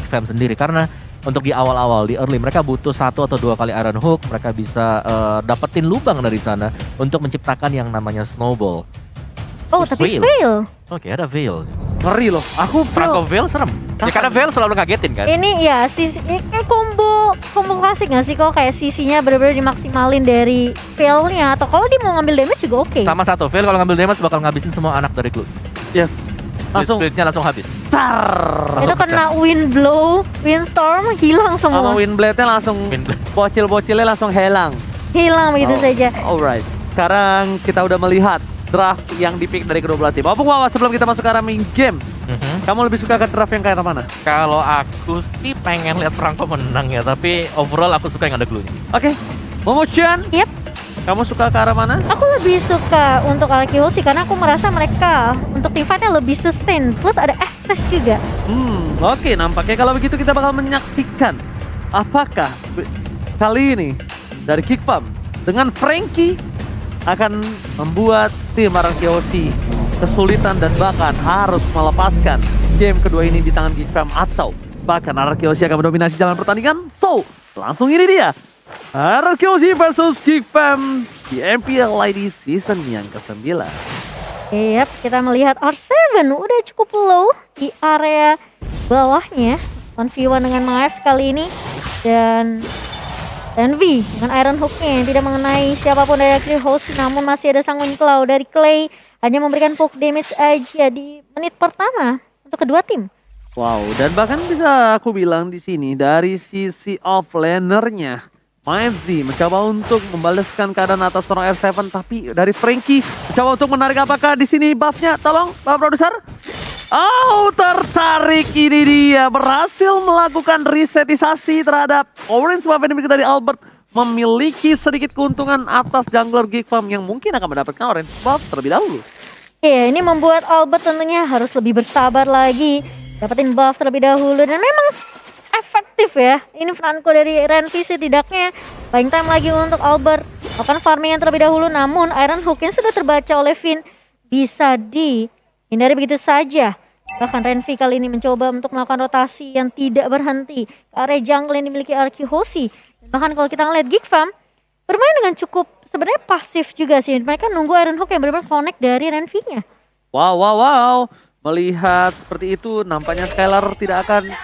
Fam sendiri. Karena untuk di awal-awal, di early, mereka butuh 1 atau 2 kali Iron Hook. Mereka bisa dapetin lubang dari sana untuk menciptakan yang namanya snowball. Oh, tapi fail. Oke, ada Veil. Ngeri loh. Aku Franco Veil serem. Ya karena Veil selalu ngagetin kan. Ini ya kayak combo klasik gak sih kok, kayak sisinya bener-bener dimaksimalin dari failnya, atau kalau dia mau ngambil damage juga oke. Sama satu, Veil kalau ngambil damage bakal ngabisin semua anak dari Glue. Yes. Langsung Splitnya langsung habis. tar. Itu kena wind blow, windstorm, hilang Sama semua. Windblade-nya langsung bocil-bocilnya langsung hilang. Hilang begitu saja. Alright. Sekarang kita udah melihat draft yang dipick dari kedua belah tim. Opung Wawa, sebelum kita masuk ke arah main game, kamu lebih suka ke draft yang kayak mana? Kalau aku sih pengen lihat Franco menang ya, tapi overall aku suka yang ada Glue-nya. Oke. Momo-chan, Yep. kamu suka ke arah mana? Aku lebih suka untuk Archeo sih, karena aku merasa mereka untuk team fight-nya lebih sustain. Plus ada Estes juga. Oke, nampaknya kalau begitu kita bakal menyaksikan apakah kali ini dari Geekfam dengan Frankie akan membuat tim Arkeosi kesulitan dan bahkan harus melepaskan game kedua ini di tangan Geekfam, atau bahkan Arkeosi akan mendominasi jalan pertandingan. So, langsung ini dia Arkeosi versus Geekfam di MPL ID season yang ke-9. Yep, kita melihat R7 udah cukup low di area bawahnya. 1v1 dengan Miles kali ini. Dan Envy dengan Iron Hook-nya yang tidak mengenai siapapun dari Arkeosi, namun masih ada Sanguine Claw dari Clay. Hanya memberikan poke damage aja di menit pertama untuk kedua tim. Wow, dan bahkan bisa aku bilang di sini dari sisi offlanernya, Mindzy mencoba untuk membalaskan keadaan atas seorang R7, tapi dari Frankie mencoba untuk menarik. Apakah di sini buffnya? Tolong, Bapak Produser. Oh, tertarik, ini dia berhasil melakukan resetisasi terhadap orange buff yang dimiliki dari Albert, memiliki sedikit keuntungan atas jungler Geekfam yang mungkin akan mendapatkan orange buff terlebih dahulu. Iya, ini membuat Albert tentunya harus lebih bersabar lagi, dapetin buff terlebih dahulu, dan memang efektif ya. Ini Franco dari Renvi setidaknya buying time lagi untuk Albert, akan farming yang terlebih dahulu, namun Iron Hook yang sudah terbaca oleh Finn bisa dihindari begitu saja. Bahkan Renvi kali ini mencoba untuk melakukan rotasi yang tidak berhenti ke area jungle yang dimiliki Arkeosi. Bahkan kalau kita ngeliat Geekfam bermain dengan cukup sebenarnya pasif juga sih. Mereka nunggu Iron Hook yang benar-benar connect dari Renvi-nya. Wow. Melihat seperti itu, nampaknya Skylar tidak akan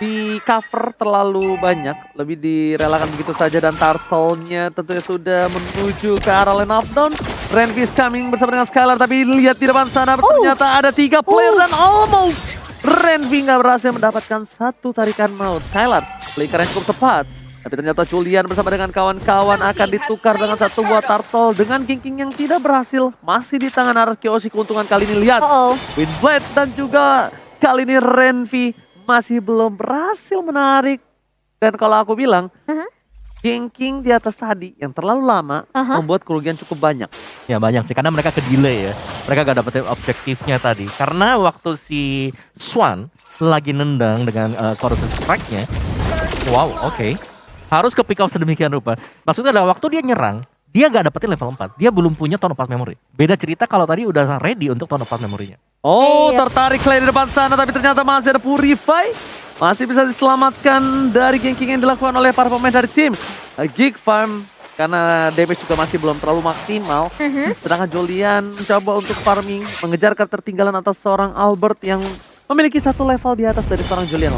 di cover terlalu banyak, lebih direlakan begitu saja, dan Turtle-nya tentunya sudah menuju ke arah lane of down. Renvi is coming bersama dengan Skylar, tapi lihat di depan sana ternyata ada 3 player dan almost Renvi nggak berhasil mendapatkan satu tarikan maut. Skylar flicker yang cukup tepat, tapi ternyata Julian bersama dengan kawan-kawan akan ditukar dengan satu buah Turtle dengan King yang tidak berhasil. Masih di tangan Arkeosi keuntungan kali ini, lihat Windblade, dan juga kali ini Renvi masih belum berhasil menarik. Dan kalau aku bilang, King di atas tadi yang terlalu lama membuat kerugian cukup banyak. Ya banyak sih, karena mereka ke delay ya. Mereka gak dapetin objektifnya tadi. Karena waktu si Swan lagi nendang dengan Corrosive Strike-nya, wow, oke. Harus ke pick off sedemikian rupa. Maksudnya adalah waktu dia nyerang, dia gak dapetin level 4. Dia belum punya Tone of Path Memory. Beda cerita kalau tadi udah ready untuk Tone of Path Memory-nya. Oh, tertarik Clay di depan sana, tapi ternyata masih ada Purify. Masih bisa diselamatkan dari ganking yang dilakukan oleh para pemain dari tim Geekfam, karena damage juga masih belum terlalu maksimal. Sedangkan Julian mencoba untuk farming, mengejar ketertinggalan atas seorang Albert yang memiliki satu level di atas dari seorang Julian.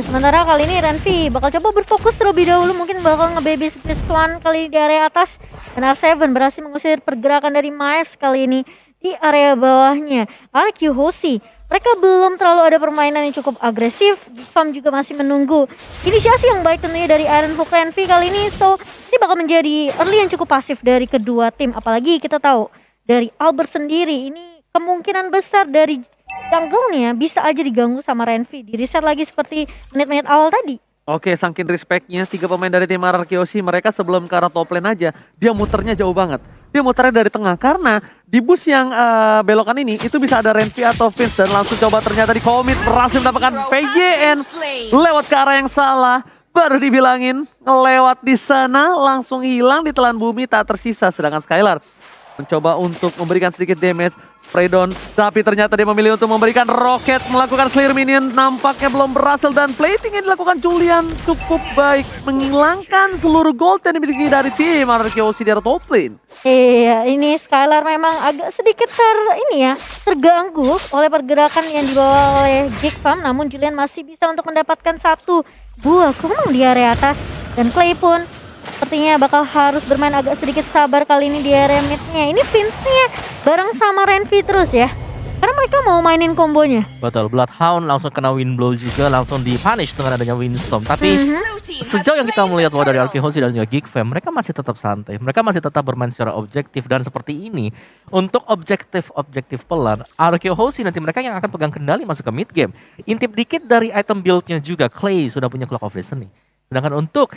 Sementara kali ini Renvi bakal coba berfokus terlebih dahulu, mungkin bakal nge-baby Swan kali di area atas. Dan R7 berhasil mengusir pergerakan dari Miles kali ini di area bawahnya. Arkeosi, mereka belum terlalu ada permainan yang cukup agresif. Geekfam juga masih menunggu inisiasi yang baik tentunya dari Iron Hook Renvi kali ini. So, ini bakal menjadi early yang cukup pasif dari kedua tim. Apalagi kita tahu dari Albert sendiri, ini kemungkinan besar dari jungle-nya bisa aja diganggu sama Renvi. Di reset lagi seperti menit-menit awal tadi. Oke, saking respect-nya 3 pemain dari tim Arkeosi, mereka sebelum ke arah top lane aja, dia muternya jauh banget. Dia muternya dari tengah, karena di bus yang belokan ini, itu bisa ada Renvi atau Vince, dan langsung coba ternyata di commit, berhasil mendapatkan PJN, lewat ke arah yang salah, baru dibilangin, lewat di sana, langsung hilang di telan bumi, tak tersisa. Sedangkan Skylar mencoba untuk memberikan sedikit damage. Spray down, tapi ternyata dia memilih untuk memberikan roket, melakukan clear minion, nampaknya belum berhasil dan plating yang dilakukan Julian cukup baik, menghilangkan seluruh gold yang dimiliki dari tim RRQoC di area top lane. Iya, ini Skylar memang agak sedikit terganggu oleh pergerakan yang dibawa oleh Jigfam, namun Julian masih bisa untuk mendapatkan satu buah kumang di area atas, dan Clay pun sepertinya bakal harus bermain agak sedikit sabar kali ini di area midnya. Ini Vince-nya bareng sama Renvi terus ya, karena mereka mau mainin kombonya. Betul, Bloodhound langsung kena wind blow juga, langsung di-punish dengan adanya windstorm. Tapi sejauh yang kita melihat bahwa dari RRQoC dan juga Geekfam, mereka masih tetap santai. Mereka masih tetap bermain secara objektif. Dan seperti ini, untuk objektif pelan, RRQoC nanti mereka yang akan pegang kendali masuk ke mid game. Intip dikit dari item build-nya juga, Clay sudah punya Clock of Destiny. Sedangkan untuk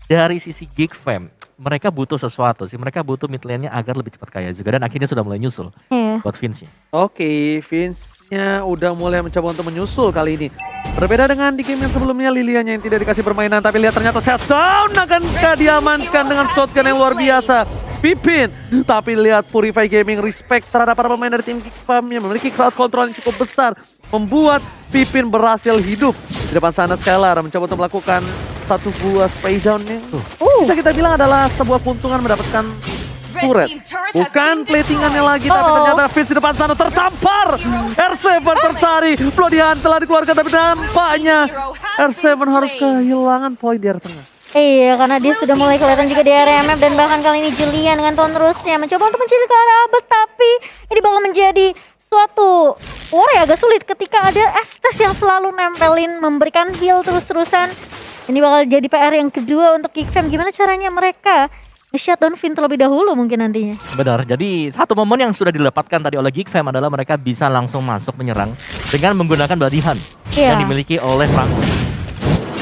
dari sisi Geekfam, mereka butuh sesuatu sih. Mereka butuh mid lane-nya agar lebih cepat kaya juga. Dan akhirnya sudah mulai nyusul buat Vince-nya. Oke, Vince-nya udah mulai mencoba untuk menyusul kali ini. Berbeda dengan di game yang sebelumnya, Lilianya yang tidak dikasih permainan. Tapi lihat ternyata shutdown akankah diamankan dengan shotgun yang luar biasa. Pipin, tapi lihat Purify Gaming respect terhadap para pemain dari tim Geekfam yang memiliki crowd control yang cukup besar. Membuat Pipin berhasil hidup. Di depan sana Skylar mencoba untuk melakukan satu buah spray down yang bisa kita bilang adalah sebuah keuntungan mendapatkan turret. Bukan platingannya lagi, tapi ternyata Vince di depan sana tertampar. R7 tercari, Blodihan telah dikeluarkan, tapi nampaknya R7 harus kehilangan poin di area tengah. Iya, karena dia sudah mulai kelihatan juga di area MF, dan bahkan kali ini Julian dengan tahun terusnya mencoba untuk mencari ke arah Abed, tapi ini bakal menjadi suatu war yang agak sulit ketika ada Estes yang selalu nempelin, memberikan heal terus-terusan. Ini bakal jadi PR yang kedua untuk Geekfam. Gimana caranya mereka nge-shutdown Vin terlebih dahulu mungkin nantinya. Benar, jadi satu momen yang sudah didapatkan tadi oleh Geekfam adalah mereka bisa langsung masuk menyerang dengan menggunakan Bloodihan yang dimiliki oleh Franco.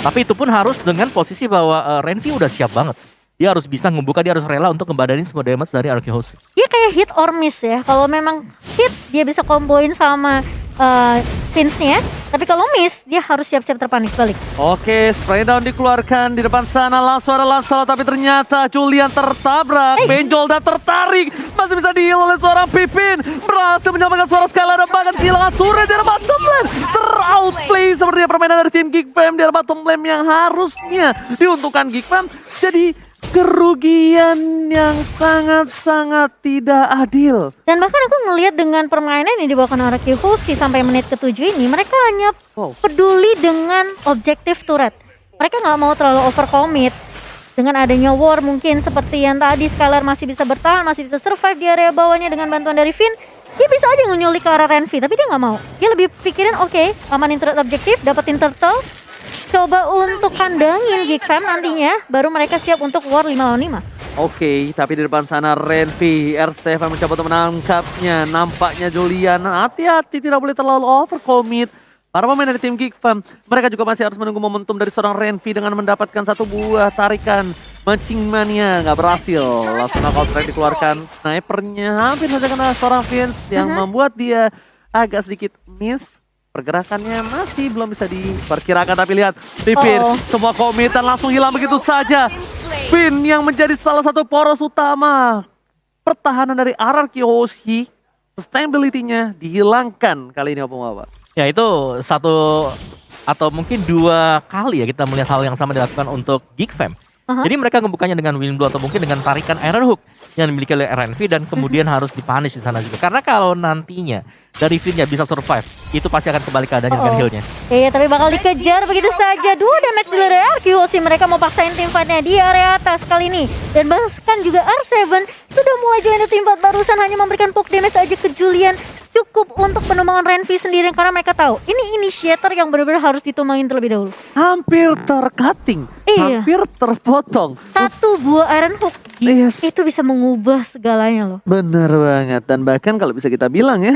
Tapi itu pun harus dengan posisi bahwa Renvi udah siap banget. Dia harus bisa membuka, dia harus rela untuk ngebadanin semua damage dari RRQoC. Dia kayak hit or miss ya. Kalau memang hit, dia bisa komboin sama Vince-nya. Tapi kalau miss, dia harus siap-siap terpanik balik. Oke, spray down dikeluarkan di depan sana, langsung ada Lancelot, tapi ternyata Julian tertabrak, benjol dan tertarik, masih bisa di-heal oleh seorang Pipin, berhasil menyelamatkan suara Skylar dan bahkan kehilangan turret di bottom lane, ter-outplay sepertinya permainan dari tim Geekfam di bottom lane yang harusnya diuntungkan Geekfam, jadi kerugian yang sangat-sangat tidak adil. Dan bahkan aku ngelihat dengan permainan yang dibawakan RRQoC sampai menit ke-7 ini, mereka hanya peduli dengan objektif turret. Mereka nggak mau terlalu overcommit. Dengan adanya war mungkin seperti yang tadi, Skylar masih bisa bertahan, masih bisa survive di area bawahnya dengan bantuan dari Vin. Dia bisa aja nyulik ke arah Renvi, tapi dia nggak mau. Dia lebih pikirin oke, amanin turret objektif, dapetin turtle, coba untuk kandangin Geekfam nantinya, baru mereka siap untuk war 5 lawan 5. Oke, tapi di depan sana Renvi, R7 mencoba untuk menangkapnya. Nampaknya Julian, hati-hati tidak boleh terlalu overcommit. Para pemain dari tim Geekfam, mereka juga masih harus menunggu momentum dari seorang Renvi dengan mendapatkan satu buah tarikan. Mancing Mania nggak berhasil, langsung knockout strike dikeluarkan. Snipernya hampir saja kena seorang Vince yang membuat dia agak sedikit miss. Pergerakannya masih belum bisa diperkirakan, tapi lihat Pipin semua komitan langsung hilang begitu saja. Vin yang menjadi salah satu poros utama pertahanan dari RRQoC, sustainability-nya dihilangkan kali ini Bapak. Ya itu satu atau mungkin dua kali ya kita melihat hal yang sama dilakukan untuk Geekfam. Jadi mereka ngebukanya dengan wind blow atau mungkin dengan tarikan iron hook yang dimiliki oleh RNV dan kemudian harus dipunish di sana juga. Karena kalau nantinya dari Vin-nya bisa survive, itu pasti akan kembali keadaannya dengan heal-nya. Iya, tapi bakal dikejar begitu saja. 2 damage di area RRQoC, mereka mau paksain tim fight-nya di area atas kali ini. Dan bahkan juga R7 sudah mulai join di tim fight, barusan hanya memberikan poke damage aja ke Julian. Cukup untuk penumbangan Renvi sendiri karena mereka tahu ini initiator yang benar-benar harus ditumbangin terlebih dahulu. Hampir tercutting, hampir terpotong. Satu buah iron hook itu bisa mengubah segalanya loh. Bener banget, dan bahkan kalau bisa kita bilang ya,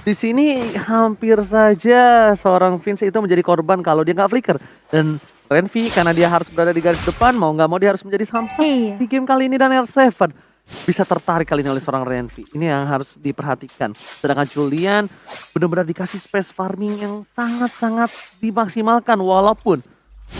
di sini hampir saja seorang Vince itu menjadi korban kalau dia nggak flicker. Dan Renvi karena dia harus berada di garis depan, mau nggak mau dia harus menjadi samsak di game kali ini, dan R7 bisa tertarik kali ini oleh seorang Renvi. Ini yang harus diperhatikan. Sedangkan Julian benar-benar dikasih space farming yang sangat-sangat dimaksimalkan. Walaupun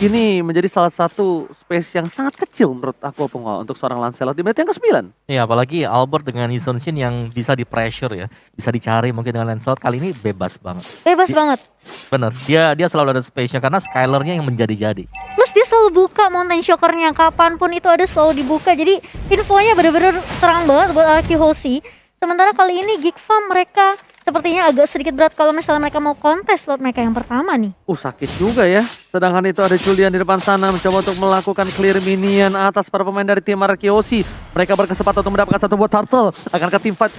ini menjadi salah satu space yang sangat kecil menurut aku Opung untuk seorang Lancelot di menit yang ke-9. Iya, apalagi Albert dengan Yison Shin yang bisa di pressure ya, bisa dicari mungkin dengan Lancelot kali ini bebas banget. Bebas banget. Bener, dia selalu ada space-nya karena Skylar-nya yang menjadi-jadi. Plus dia selalu buka Mountain Shocker-nya, kapanpun itu ada selalu dibuka. Jadi infonya bener-bener terang banget buat Arky Hoshi. Sementara kali ini Geek Farm mereka sepertinya agak sedikit berat kalau misalnya mereka mau kontes slot mereka yang pertama nih. Sakit juga ya. Sedangkan itu ada Julian di depan sana mencoba untuk melakukan clear minion atas para pemain dari tim Arky Hoshi. Mereka berkesempatan untuk mendapatkan satu buat Turtle. Akankah tim fight?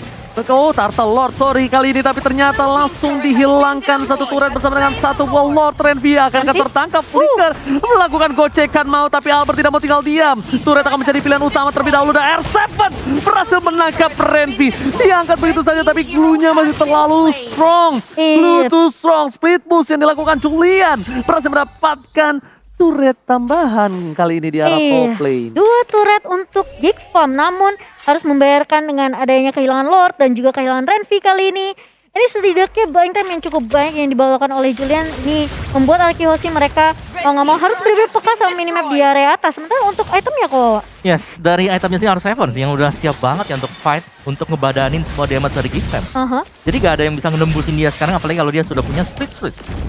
Oh, Turtle Lord sorry kali ini, tapi ternyata langsung dihilangkan satu turret bersama dengan satu buah Lord. Renvi akankah tertangkap? Flicker melakukan gocekan mau, tapi Albert tidak mau tinggal diam. Turret akan menjadi pilihan utama terlebih dahulu dan R7 berhasil menangkap Renvi. Diangkat begitu saja tapi glue-nya masih terlalu strong. Glue too strong. Split boost yang dilakukan Julian berhasil mendapatkan turret tambahan kali ini di arah top lane. 2 turret untuk Geek Farm, namun harus membayarkan dengan adanya kehilangan Lord dan juga kehilangan Renvi kali ini. Ini setidaknya buying time yang cukup banyak yang dibawakan oleh Julian. Ini membuat Arky Hoshi mereka mau nggak mau harus benar-benar peka sama minimap di area atas. Sementara untuk itemnya kok. Yes, dari itemnya sih R7 sih yang udah siap banget ya untuk fight, untuk ngebadanin semua damage dari Geek Farm. Jadi gak ada yang bisa ngenembusin dia sekarang, apalagi kalau dia sudah punya split.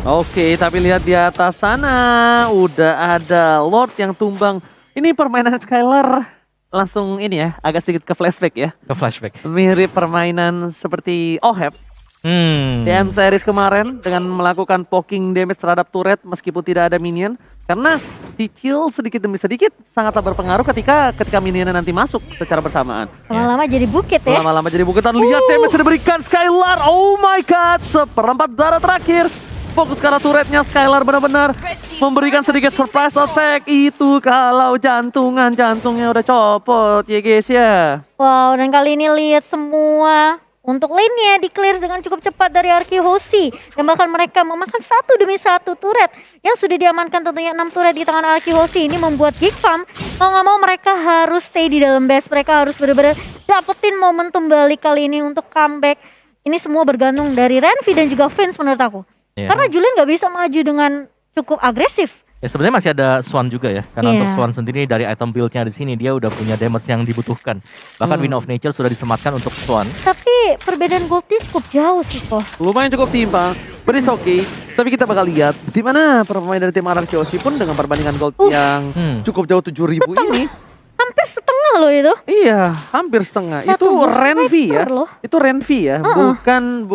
Oke, tapi lihat di atas sana udah ada Lord yang tumbang. Ini permainan Skylar langsung ini ya, agak sedikit ke flashback ya. Ke flashback. Mirip permainan seperti Oheb di M series kemarin dengan melakukan poking damage terhadap turret meskipun tidak ada minion. Karena cicil sedikit demi sedikit sangatlah berpengaruh ketika minionnya nanti masuk secara bersamaan. Lama-lama jadi bukit ya. Lama-lama jadi bukitan. Lihat damage yang diberikan Skylar. Oh my god, seperempat darah terakhir. Fokus ke arah turretnya Skylar benar-benar memberikan sedikit surprise attack. Itu kalau jantungnya udah copot ya guys ya. Wow, dan kali ini lihat semua untuk lane-nya di-clear dengan cukup cepat dari Arky Hoshi. Dan bahkan mereka memakan satu demi satu turret yang sudah diamankan, tentunya 6 turret di tangan Arky Hoshi. Ini membuat Geek Farm mau nggak mau mereka harus stay di dalam base. Mereka harus benar-benar dapetin momentum balik kali ini untuk comeback. Ini semua bergantung dari Renvi dan juga Vince menurut aku. Karena Julian nggak bisa maju dengan cukup agresif. Ya sebenarnya masih ada Swan juga ya. Karena untuk Swan sendiri dari item build-nya di sini dia udah punya damage yang dibutuhkan. Bahkan Wind of Nature sudah disematkan untuk Swan. Tapi perbedaan goldnya cukup jauh sih kok. Lumayan cukup timpang, but it's okay. Tapi kita bakal lihat di mana pemain dari tim Arky Hoshi pun dengan perbandingan gold yang cukup jauh 7.000 ini. Hampir setengah loh itu. Iya, hampir setengah. Itu Renvi ya. Itu Renvi ya, bukan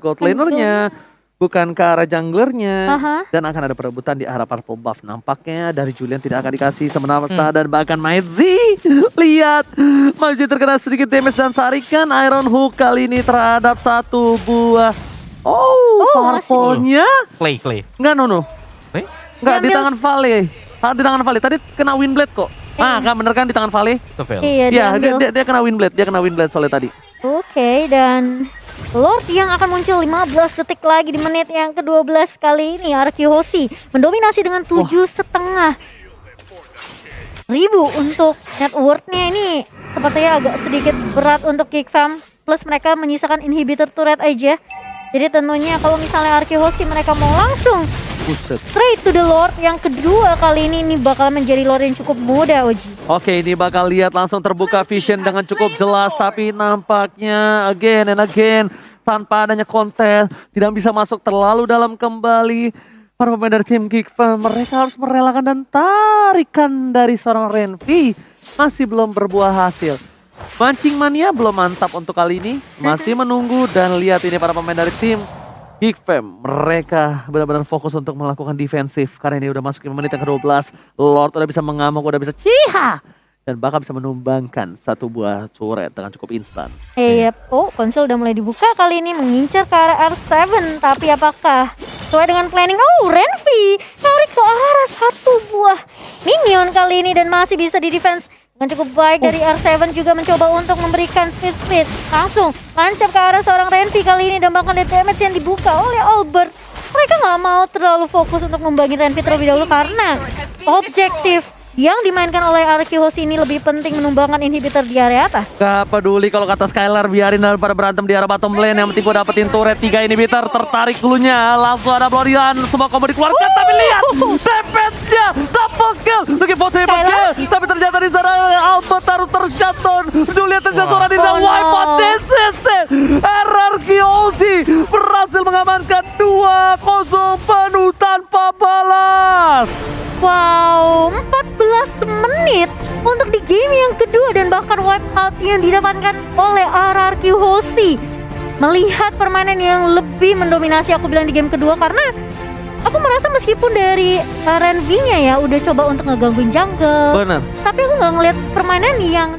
gold lanernya. Bukan ke arah junglernya. Dan akan ada perebutan di arah purple buff. Nampaknya dari Julian tidak akan dikasih semena-mena. Dan bahkan Maidzi, lihat Maidzi terkena sedikit damage dan tarikan Iron Hook kali ini terhadap satu buah. Purple-nya Clay. Enggak, no. Enggak, di tangan Vale. Di tangan Vale, tadi kena Windblade kok. Kan bener kan di tangan Vale? Iya, dia kena Windblade. Dia kena Windblade soalnya tadi. Oke, dan Lord yang akan muncul 15 detik lagi di menit yang ke-12 kali ini. Arky Hoshi mendominasi dengan 7,5 ribu untuk net worth-nya. Ini sepertinya agak sedikit berat untuk Geek Farm. Plus mereka menyisakan inhibitor turret aja. Jadi tentunya kalau misalnya Arky Hoshi mereka mau langsung straight to the Lord yang kedua kali ini bakal menjadi Lord yang cukup mudah, Oji. Oke, ini bakal lihat langsung terbuka vision dengan cukup jelas, tapi nampaknya again and again tanpa adanya kontes tidak bisa masuk terlalu dalam kembali. Para pemain dari tim Geek Farm mereka harus merelakan dan tarikan dari seorang Renvi masih belum berbuah hasil. Mancing mania belum mantap untuk kali ini, masih menunggu. Dan lihat ini para pemain dari tim Geek Farm, mereka benar-benar fokus untuk melakukan defensif karena ini udah masuk ke menit yang ke-12. Lord udah bisa mengamuk, udah bisa ciha dan bahkan bisa menumbangkan satu buah turret dengan cukup instan. Konsol udah mulai dibuka kali ini mengincar ke arah R7, tapi apakah sesuai dengan planning? Renvi narik ke arah satu buah minion kali ini dan masih bisa di defense dengan cukup baik. Dari R7 juga mencoba untuk memberikan speed langsung lancap ke arah seorang Renvi kali ini dan bahkan damage yang dibuka oleh Albert. Mereka nggak mau terlalu fokus untuk membagi Renvi terlebih dahulu karena objektif yang dimainkan oleh RQ Host ini lebih penting menumbangkan inhibitor di area atas. Gak peduli kalau kata Skylar, biarin daripada berantem di arah bottom lane. Yang penting gue dapetin turret 3 inhibitor. Tertarik dulunya, langsung ada Blorian. Semua combo dikeluarkan, tapi lihat DPS-nya double kill. Looking for triple kill, tapi ternyata di sana Albert taruh tershutdown. Juliet tershutdown di sana, wipe out DCC. RRQ Ozzy berhasil mengamankan 2-0 penuh tanpa balas. Wow, 14 menit untuk di game yang kedua dan bahkan wipeout yang didapatkan oleh RRQ Hoshi. Melihat permainan yang lebih mendominasi aku bilang di game kedua, karena aku merasa meskipun dari Renvi-nya ya udah coba untuk ngegangguin jungle, Bener. tapi aku nggak ngeliat permainan yang